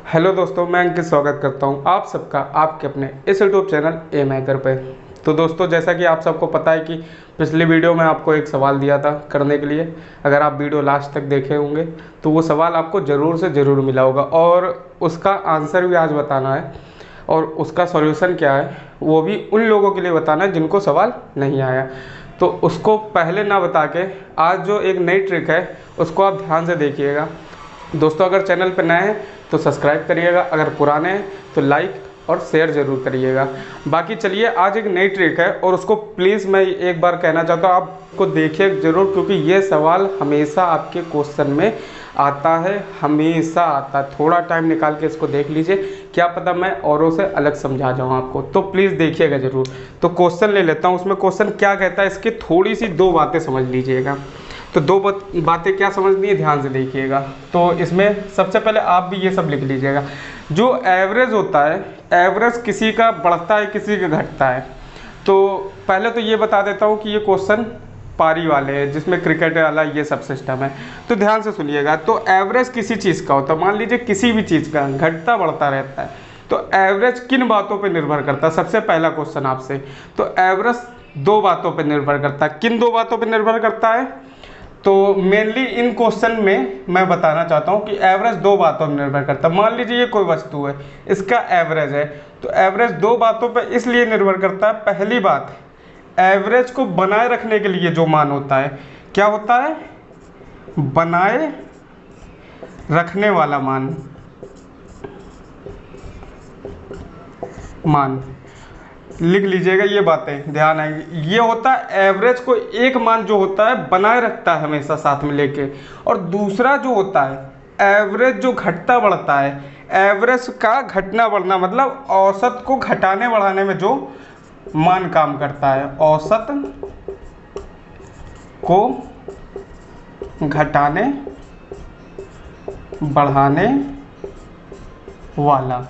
Hello दोस्तों, मैं अंकित स्वागत करता हूं आप सबका आपके अपने इस यूट्यूब चैनल एम हैकर पे। तो दोस्तों, जैसा कि आप सबको पता है कि पिछली वीडियो में आपको एक सवाल दिया था करने के लिए। अगर आप वीडियो लास्ट तक देखे होंगे तो वो सवाल आपको ज़रूर से ज़रूर मिला होगा और उसका आंसर भी आज बताना है और उसका सॉल्यूशन क्या है वो भी उन लोगों के लिए बताना है जिनको सवाल नहीं आया। तो उसको पहले ना बता के आज जो एक नई ट्रिक है उसको आप ध्यान से देखिएगा। दोस्तों, अगर चैनल पर नए हैं तो सब्सक्राइब करिएगा, अगर पुराने हैं तो लाइक और शेयर ज़रूर करिएगा। बाकी चलिए, आज एक नई ट्रिक है और उसको प्लीज़ मैं एक बार कहना चाहता हूँ आपको देखिए ज़रूर, क्योंकि ये सवाल हमेशा आपके क्वेश्चन में आता है, हमेशा आता है। थोड़ा टाइम निकाल के इसको देख लीजिए, क्या पता मैं औरों से अलग समझा जाऊँ आपको, तो प्लीज़ देखिएगा ज़रूर। तो क्वेश्चन ले लेता हूँ, उसमें क्वेश्चन क्या कहता है इसकी थोड़ी सी दो बातें समझ लीजिएगा। तो दो बातें क्या समझनी है, ध्यान से देखिएगा। तो इसमें सबसे पहले आप भी ये सब लिख लीजिएगा। जो एवरेज होता है, एवरेज किसी का बढ़ता है किसी का घटता है। तो पहले तो ये बता देता हूँ कि ये क्वेश्चन पारी वाले हैं जिसमें क्रिकेट वाला ये सब सिस्टम है। तो ध्यान से सुनिएगा। तो एवरेज किसी चीज़ का होता है, मान लीजिए किसी भी चीज़ का घटता बढ़ता रहता है। तो एवरेज किन बातों पर निर्भर करता है, सबसे पहला क्वेश्चन आपसे। तो एवरेज दो बातों पर निर्भर करता है। किन दो बातों पर निर्भर करता है? तो मेनली इन क्वेश्चन में मैं बताना चाहता हूँ कि एवरेज दो बातों पर निर्भर करता है। मान लीजिए ये कोई वस्तु है, इसका एवरेज है, तो एवरेज दो बातों पर इसलिए निर्भर करता है। पहली बात, एवरेज को बनाए रखने के लिए जो मान होता है, क्या होता है? बनाए रखने वाला मान लिख लीजिएगा, ये बातें ध्यान आएंगी। ये होता है एवरेज को एक मान जो होता है बनाए रखता है हमेशा साथ में लेके। और दूसरा जो होता है एवरेज जो घटता बढ़ता है, एवरेज का घटना बढ़ना मतलब औसत को घटाने बढ़ाने में जो मान काम करता है, औसत को घटाने बढ़ाने वाला।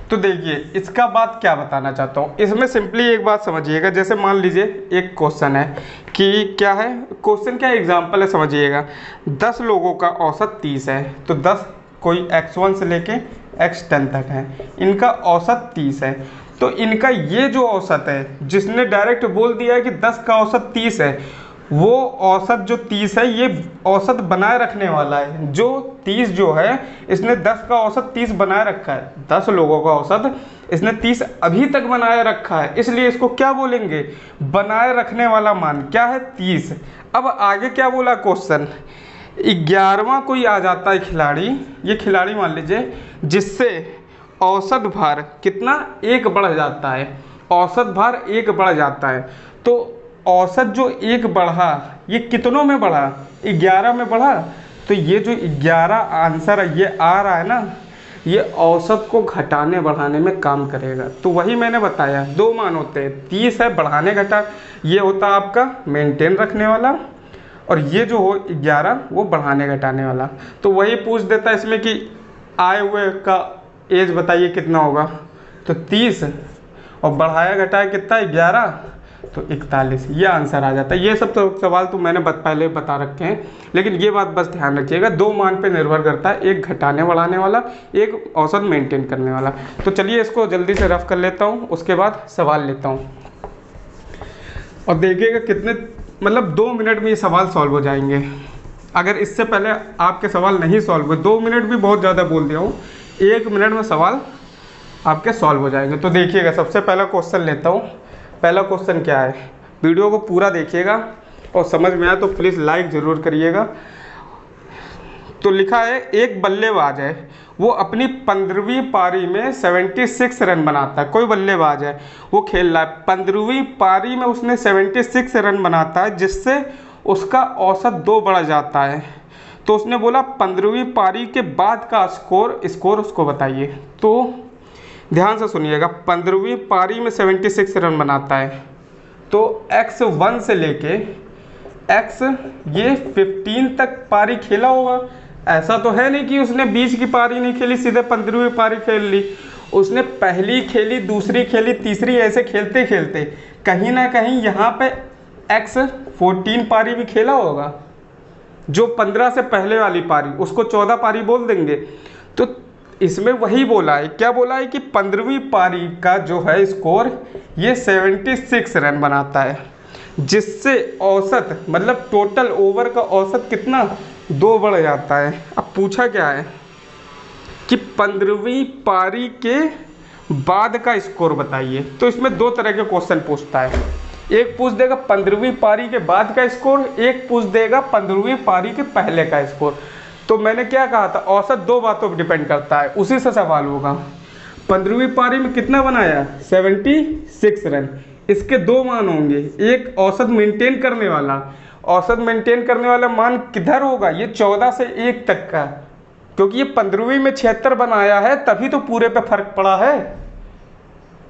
तो देखिए, इसका बात क्या बताना चाहता हूँ, इसमें सिंपली एक बात समझिएगा। जैसे मान लीजिए एक क्वेश्चन है कि क्या है, क्वेश्चन क्या एग्जांपल है समझिएगा। 10 लोगों का औसत 30 है, तो 10 कोई x1 से लेके x10 तक है, इनका औसत 30 है। तो इनका ये जो औसत है, जिसने डायरेक्ट बोल दिया है कि 10 का औसत 30 है, वो औसत जो 30 है ये औसत बनाए रखने वाला है। जो 30 जो है, इसने 10 का औसत 30 बनाए रखा है। 10 लोगों का औसत इसने 30 अभी तक बनाए रखा है, इसलिए इसको क्या बोलेंगे? बनाए रखने वाला मान क्या है? 30। अब आगे क्या बोला क्वेश्चन? 11वां कोई आ जाता है खिलाड़ी, ये खिलाड़ी मान लीजिए, जिससे औसत भार कितना? 1 बढ़ जाता है। औसत भार 1 बढ़ जाता है। तो औसत जो 1 बढ़ा, ये कितनों में बढ़ा? 11 में बढ़ा। तो ये जो 11 आंसर है ये आ रहा है ना, ये औसत को घटाने बढ़ाने में काम करेगा। तो वही मैंने बताया, दो मान होते हैं, 30 है बढ़ाने घटा, ये होता है आपका मेंटेन रखने वाला, और ये जो हो 11 वो बढ़ाने घटाने वाला। तो वही पूछ देता है इसमें कि आए हुए का एज बताइए कितना होगा, तो 30, और बढ़ाया घटाया कितना? 11, तो 41। ये आंसर आ जाता है। ये सब तो सवाल तो मैंने पहले बता रखे हैं, लेकिन ये बात बस ध्यान रखिएगा, दो मान पे निर्भर करता है, एक घटाने बढ़ाने वाला, एक औसत मेंटेन करने वाला। तो चलिए इसको जल्दी से रफ कर लेता हूँ, उसके बाद सवाल लेता हूँ और देखिएगा कितने, मतलब 2 मिनट में ये सवाल सॉल्व हो जाएंगे। अगर इससे पहले आपके सवाल नहीं सॉल्व हुए, 2 मिनट भी बहुत ज़्यादा बोल दिया हूँ, 1 मिनट में सवाल आपके सॉल्व हो जाएंगे। तो देखिएगा, सबसे पहला क्वेश्चन लेता हूँ। पहला क्वेश्चन क्या है, वीडियो को पूरा देखिएगा और समझ में आए तो प्लीज़ लाइक ज़रूर करिएगा। तो लिखा है, एक बल्लेबाज है, वो अपनी 15वीं पारी में 76 रन बनाता है। कोई बल्लेबाज है, वो खेल रहा है, 15वीं पारी में उसने 76 रन बनाता है, जिससे उसका औसत 2 बढ़ जाता है। तो उसने बोला 15वीं पारी के बाद का स्कोर उसको बताइए। तो ध्यान से सुनिएगा, 15वीं पारी में 76 रन बनाता है, तो x1 से लेके x ये 15 तक पारी खेला होगा। ऐसा तो है नहीं कि उसने बीच की पारी नहीं खेली, सीधे 15वीं पारी खेल ली। उसने पहली खेली, दूसरी खेली, तीसरी, ऐसे खेलते खेलते कहीं ना कहीं यहाँ पे x14 पारी भी खेला होगा। जो 15 से पहले वाली पारी, उसको 14 पारी बोल देंगे। तो इसमें वही बोला है, क्या बोला है कि 15वीं पारी का जो है स्कोर ये 76 रन बनाता है, जिससे औसत मतलब टोटल ओवर का औसत कितना 2 बढ़ जाता है। अब पूछा क्या है कि 15वीं पारी के बाद का स्कोर बताइए। तो इसमें 2 तरह के क्वेश्चन पूछता है, एक पूछ देगा 15वीं पारी के बाद का स्कोर, एक पूछ देगा 15वीं पारी के पहले का स्कोर। तो मैंने क्या कहा था, औसत 2 बातों पर डिपेंड करता है, उसी से सवाल होगा। 15वीं पारी में कितना बनाया 76 रन, इसके 2 मान होंगे, एक औसत मेंटेन करने वाला, औसत मेंटेन करने वाला मान किधर होगा, ये 14 से 1 तक का, क्योंकि ये 15वीं में 76 बनाया है तभी तो पूरे पे फर्क पड़ा है,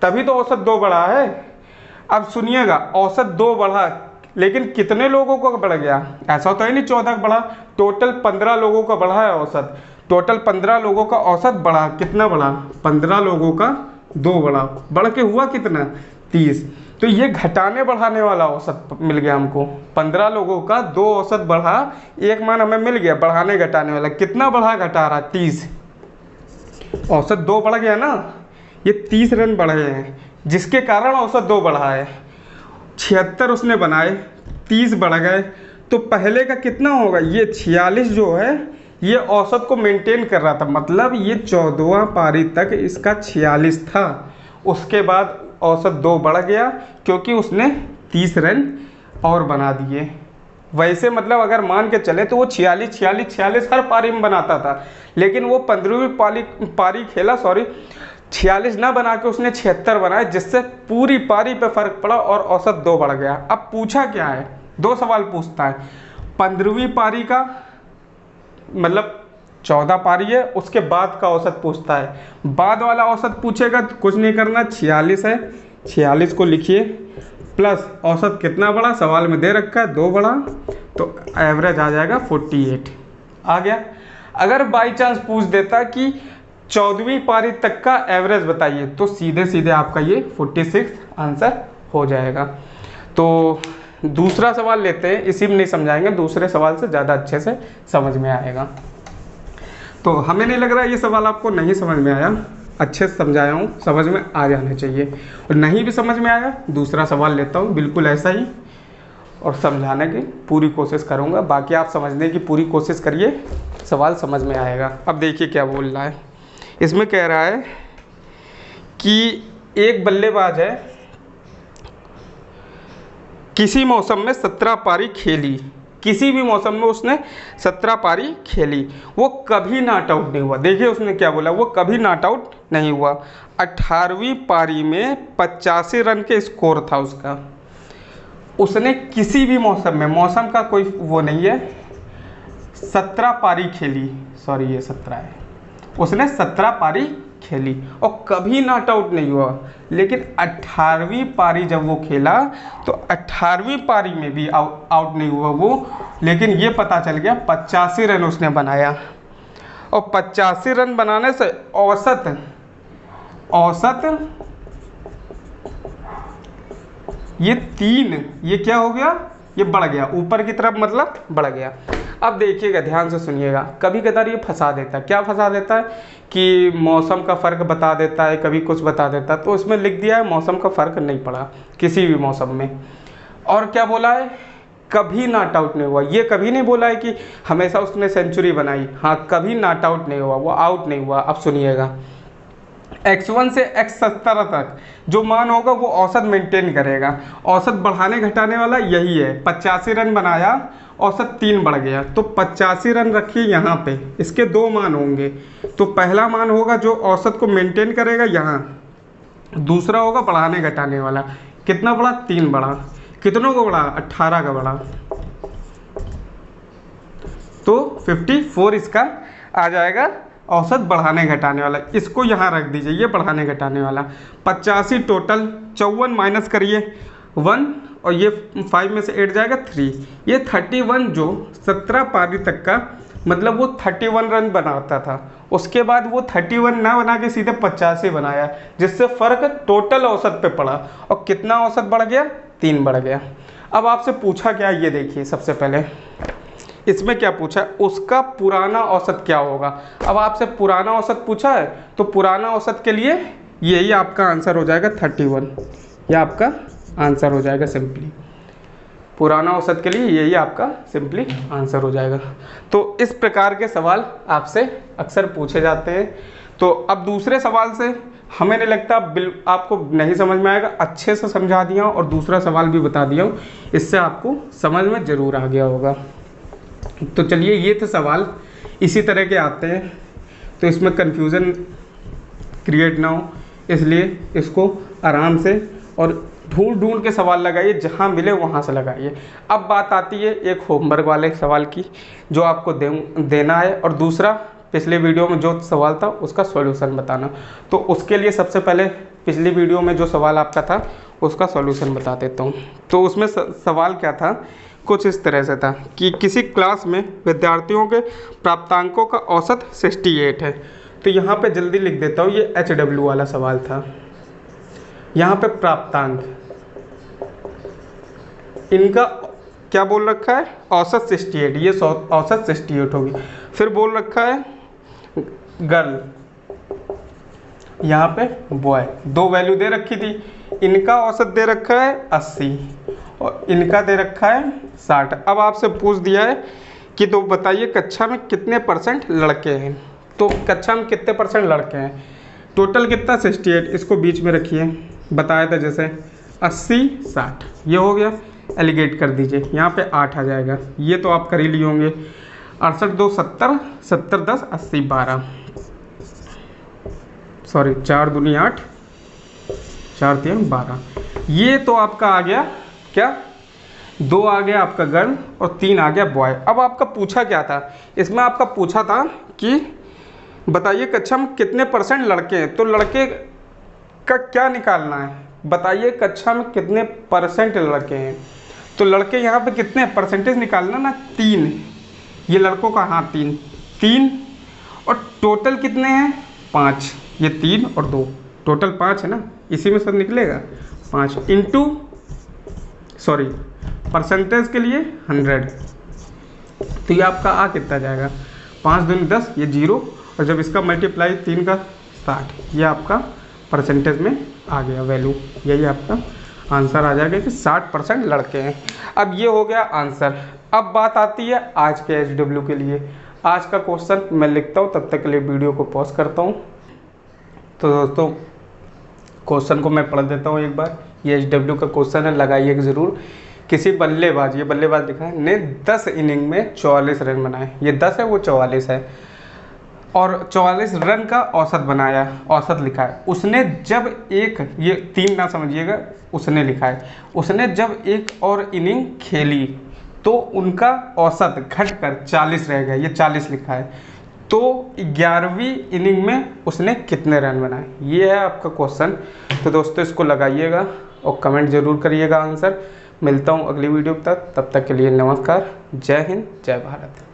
तभी तो औसत 2 बढ़ा है। अब सुनिएगा, औसत 2 बढ़ा लेकिन कितने लोगों का बढ़ गया, ऐसा तो है नहीं 14 का बढ़ा, टोटल 15 लोगों का बढ़ा है औसत, टोटल 15 लोगों का औसत बढ़ा, कितना बढ़ा 15 लोगों का 2 बढ़ा, बढ़ के हुआ कितना 30। तो ये घटाने बढ़ाने वाला औसत मिल गया हमको, 15 लोगों का 2 औसत बढ़ा, एक मान हमें मिल गया बढ़ाने घटाने वाला, कितना बढ़ा घटा रहा 30, औसत 2 बढ़ गया ना, ये 30 रन बढ़े हैं जिसके कारण औसत 2 बढ़ा है। 76 उसने बनाए, 30 बढ़ गए, तो पहले का कितना होगा, ये 46 जो है ये औसत को मेंटेन कर रहा था, मतलब ये 14वां पारी तक इसका 46 था, उसके बाद औसत 2 बढ़ गया क्योंकि उसने 30 रन और बना दिए। वैसे मतलब अगर मान के चले तो वो 46 हर पारी में बनाता था, लेकिन वो 15वीं पारी खेला 46 ना बना के उसने 76 बनाए, जिससे पूरी पारी पे फर्क पड़ा और औसत 2 बढ़ गया। अब पूछा क्या है, 2 सवाल पूछता है, 15वीं पारी का मतलब 14 पारी है उसके बाद का औसत पूछता है, बाद वाला औसत पूछेगा तो कुछ नहीं करना, 46 है 46 को लिखिए प्लस औसत कितना बढ़ा, सवाल में दे रखा है 2 बढ़ा, तो एवरेज आ जाएगा 48 आ गया। अगर बाई चांस पूछ देता कि 14वीं पारी तक का एवरेज बताइए, तो सीधे सीधे आपका ये 46 आंसर हो जाएगा। तो दूसरा सवाल लेते हैं, इसी में नहीं समझाएंगे, दूसरे सवाल से ज़्यादा अच्छे से समझ में आएगा। तो हमें नहीं लग रहा है ये सवाल आपको नहीं समझ में आया, अच्छे से समझाया हूँ, समझ में आ जाना चाहिए। और नहीं भी समझ में आया, दूसरा सवाल लेता हूँ बिल्कुल ऐसा ही, और समझाने की पूरी कोशिश करूँगा, बाकी आप समझने की पूरी कोशिश करिए, सवाल समझ में आएगा। अब देखिए क्या बोल रहा है, इसमें कह रहा है कि एक बल्लेबाज है, किसी मौसम में 17 पारी खेली, किसी भी मौसम में उसने 17 पारी खेली, वो कभी नॉट आउट नहीं हुआ। देखिए उसने क्या बोला, वो कभी नॉट आउट नहीं हुआ। 18वीं पारी में 85 रन के स्कोर था उसका, उसने किसी भी मौसम में, मौसम का कोई वो नहीं है, 17 पारी खेली, सॉरी ये 17 है, उसने 17 पारी खेली और कभी नॉट आउट नहीं हुआ। लेकिन 18वीं पारी जब वो खेला तो 18वीं पारी में भी आउट नहीं हुआ वो, लेकिन ये पता चल गया 85 रन उसने बनाया, और 85 रन बनाने से औसत ये 3, ये क्या हो गया, ये बढ़ गया ऊपर की तरफ, मतलब बढ़ गया। अब देखिएगा ध्यान से सुनिएगा, कभी कदार ये फंसा देता है, क्या फंसा देता है कि मौसम का फ़र्क बता देता है, कभी कुछ बता देता है, तो इसमें लिख दिया है मौसम का फ़र्क नहीं पड़ा किसी भी मौसम में। और क्या बोला है, कभी नॉट आउट नहीं हुआ, ये कभी नहीं बोला है कि हमेशा उसने सेंचुरी बनाई, हाँ कभी नॉट आउट नहीं हुआ, वो आउट नहीं हुआ। अब सुनिएगा, x1 से x17 तक जो मान होगा वो औसत मेंटेन करेगा, औसत बढ़ाने घटाने वाला यही है। 85 रन बनाया, औसत 3 बढ़ गया, तो 85 रन रखिए यहाँ पे, इसके 2 मान होंगे, तो पहला मान होगा जो औसत को मेंटेन करेगा यहाँ, दूसरा होगा बढ़ाने घटाने वाला, कितना बढ़ा 3 बढ़ा, कितनों को बढ़ा 18 का बढ़ा, तो 54 इसका आ जाएगा औसत बढ़ाने घटाने वाला। इसको यहाँ रख दीजिए, ये बढ़ाने घटाने वाला 85 टोटल, 54 माइनस करिए 1, और ये 5 में से 8 जाएगा 3, ये 31 जो 17 पारी तक का, मतलब वो 31 रन बनाता था, उसके बाद वो 31 ना बना के सीधे 85 बनाया, जिससे फ़र्क टोटल औसत पे पड़ा, और कितना औसत बढ़ गया 3 बढ़ गया। अब आपसे पूछा क्या, ये देखिए सबसे पहले इसमें क्या पूछा है, उसका पुराना औसत क्या होगा। अब आपसे पुराना औसत पूछा है तो पुराना औसत के लिए यही आपका आंसर हो जाएगा 31, यह आपका आंसर हो जाएगा सिंपली। पुराना औसत के लिए यही आपका सिंपली आंसर हो जाएगा। तो इस प्रकार के सवाल आपसे अक्सर पूछे जाते हैं। तो अब दूसरे सवाल से हमें नहीं लगता आपको नहीं समझ में आएगा, अच्छे से समझा दिया हूँ और दूसरा सवाल भी बता दिया हूँ, इससे आपको समझ में ज़रूर आ गया होगा। तो चलिए, ये थे सवाल, इसी तरह के आते हैं, तो इसमें कन्फ्यूज़न क्रिएट ना हो, इसलिए इसको आराम से और ढूंढ के सवाल लगाइए, जहाँ मिले वहाँ से लगाइए। अब बात आती है एक होमवर्क वाले सवाल की, जो आपको देना है, और दूसरा पिछले वीडियो में जो सवाल था उसका सॉल्यूशन बताना। तो उसके लिए सबसे पहले पिछली वीडियो में जो सवाल आपका था उसका सॉल्यूशन बता देता हूँ। तो उसमें सवाल क्या था, कुछ इस तरह से था कि किसी क्लास में विद्यार्थियों के प्राप्तांकों का औसत 68 है। तो यहाँ पे जल्दी लिख देता हूँ, ये HW वाला सवाल था। यहाँ पे प्राप्तांक, इनका क्या बोल रखा है, औसत 68, ये औसत 68 होगी। फिर बोल रखा है गर्ल, यहाँ पे बॉय, दो वैल्यू दे रखी थी, इनका औसत दे रखा है 80 और इनका दे रखा है 60। अब आपसे पूछ दिया है कि तो बताइए कक्षा में कितने % लड़के हैं। तो कक्षा में कितने % लड़के हैं, टोटल कितना 68, इसको बीच में रखिए, बताया था जैसे 80 60, ये हो गया, एलिगेट कर दीजिए, यहाँ पे 8 आ जाएगा, ये तो आप कर ही लिए होंगे। 68 2 70, 70 10 80 12, सॉरी 4 दूनी 8, 4 3 12, ये तो आपका आ गया क्या, 2 आ गया आपका गर्ल और 3 आ गया बॉय। अब आपका पूछा क्या था, इसमें आपका पूछा था कि बताइए कक्षा में कितने % लड़के हैं। तो लड़के का क्या निकालना है, बताइए कक्षा में कितने % लड़के हैं। तो लड़के यहाँ पे कितने परसेंटेज निकालना ना, 3, ये लड़कों का, हाँ 3 और टोटल कितने हैं 5, ये 3 और 2 टोटल 5 है ना, इसी में सब निकलेगा 5 इंटू, सॉरी परसेंटेज के लिए 100। तो ये आपका आ कितना जाएगा, 5 दूनी 10, ये 0, और जब इसका मल्टीप्लाई 3 का 60, ये आपका परसेंटेज में आ गया वैल्यू, यही आपका आंसर आ जाएगा कि 60% लड़के हैं। अब ये हो गया आंसर। अब बात आती है आज के HW के लिए। आज का क्वेश्चन मैं लिखता हूँ, तब तक के लिए वीडियो को पॉज करता हूँ। तो दोस्तों क्वेश्चन को मैं पढ़ देता हूँ एक बार। ये HW का क्वेश्चन है, लगाइएगा ज़रूर। किसी बल्लेबाज, ये बल्लेबाज लिखा है, ने 10 इनिंग में 44 रन बनाए, ये 10 है वो 44 है, और 44 रन का औसत बनाया, औसत लिखा है। उसने जब एक, ये 3 ना समझिएगा, उसने लिखा है, उसने जब एक और इनिंग खेली तो उनका औसत घटकर 40 रह गया, ये 40 लिखा है। तो 11वीं इनिंग में उसने कितने रन बनाए, ये है आपका क्वेश्चन। तो दोस्तों इसको लगाइएगा और कमेंट ज़रूर करिएगा आंसर। मिलता हूँ अगली वीडियो तक, तब तक के लिए नमस्कार, जय हिंद, जय भारत।